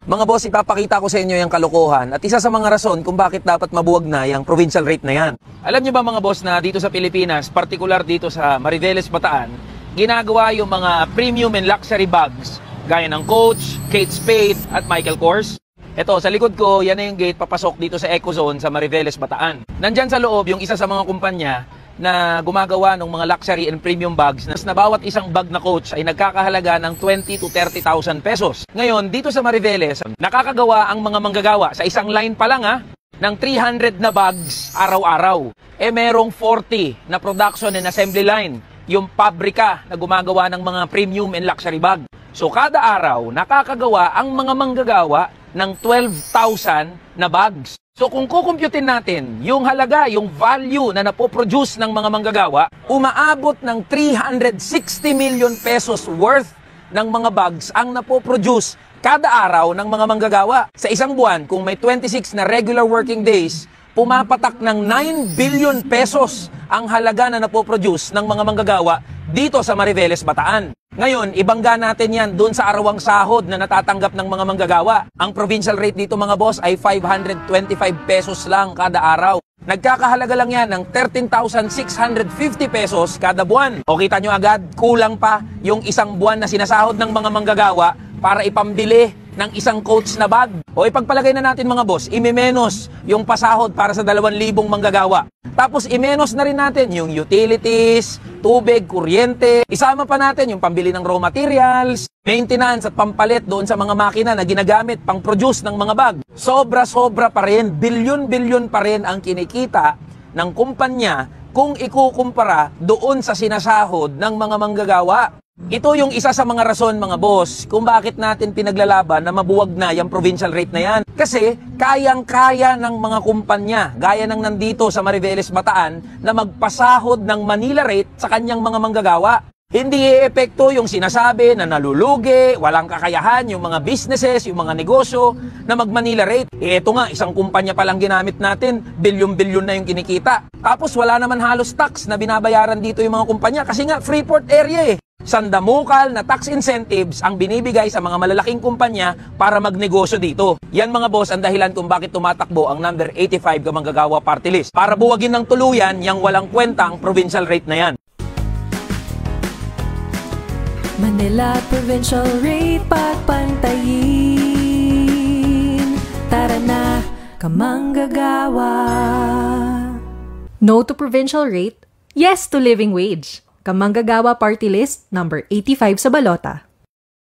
Mga boss, ipapakita ko sa inyo yung kalokohan at isa sa mga rason kung bakit dapat mabuwag na yung provincial rate na yan. Alam niyo ba mga boss na dito sa Pilipinas, particular dito sa Mariveles, Bataan, ginagawa yung mga premium and luxury bags gaya ng Coach, Kate Spade at Michael Kors? Ito, sa likod ko, yan na yung gate papasok dito sa Ecozone sa Mariveles, Bataan. Nandyan sa loob yung isa sa mga kumpanya na gumagawa ng mga luxury and premium bags na bawat isang bag na Coach ay nagkakahalaga ng 20 to 30,000 pesos. Ngayon, dito sa Mariveles, nakakagawa ang mga manggagawa sa isang line pa lang ng 300 na bags araw-araw. Merong 40 na production and assembly line, yung pabrika na gumagawa ng mga premium and luxury bag. So kada araw, nakakagawa ang mga manggagawa ng 12,000 na bags. So kung kukumputin natin yung halaga, yung value na napoproduce ng mga manggagawa, umaabot ng 360 million pesos worth ng mga bags ang napoproduce kada araw ng mga manggagawa. Sa isang buwan, kung may 26 na regular working days, pumapatak ng 9 billion pesos ang halaga na napoproduce ng mga manggagawa dito sa Mariveles, Bataan. Ngayon, ibangga natin yan doon sa arawang sahod na natatanggap ng mga manggagawa. Ang provincial rate dito mga boss ay 525 pesos lang kada araw. Nagkakahalaga lang yan ng 13,650 pesos kada buwan. O kita nyo agad, kulang pa yung isang buwan na sinasahod ng mga manggagawa para ipambili ng isang Coach na bag. O ipagpalagay na natin mga boss, imimenos yung pasahod para sa 2,000 manggagawa. Tapos imenos na rin natin yung utilities, tubig, kuryente. Isama pa natin yung pambili ng raw materials, maintenance at pampalit doon sa mga makina na ginagamit pang produce ng mga bag. Sobra-sobra pa rin, bilyon-bilyon pa rin ang kinikita ng kumpanya kung ikukumpara doon sa sinasahod ng mga manggagawa. Ito yung isa sa mga rason mga boss kung bakit natin pinaglalaban na mabuwag na yung provincial rate na yan. Kasi kayang-kaya ng mga kumpanya, gaya ng nandito sa Mariveles, Bataan, na magpasahod ng Manila rate sa kanyang mga manggagawa. Hindi i-epekto yung sinasabi na nalulugi, walang kakayahan yung mga businesses, yung mga negosyo na mag-Manila rate. Ito nga, isang kumpanya palang ginamit natin, bilyon-bilyon na yung kinikita. Tapos wala naman halos tax na binabayaran dito yung mga kumpanya kasi nga Freeport area Sandamukal na tax incentives ang binibigay sa mga malalaking kumpanya para magnegosyo dito. Yan mga boss ang dahilan kung bakit tumatakbo ang number 85 Kamanggagawa Party List. Para buwagin ng tuluyan yung walang kwenta ang provincial rate na yan. Manila Provincial Rate pagpantayin. Tara na, Kamanggagawa. No to provincial rate, yes to living wage. Kamanggagawa Party List, number 85 sa balota.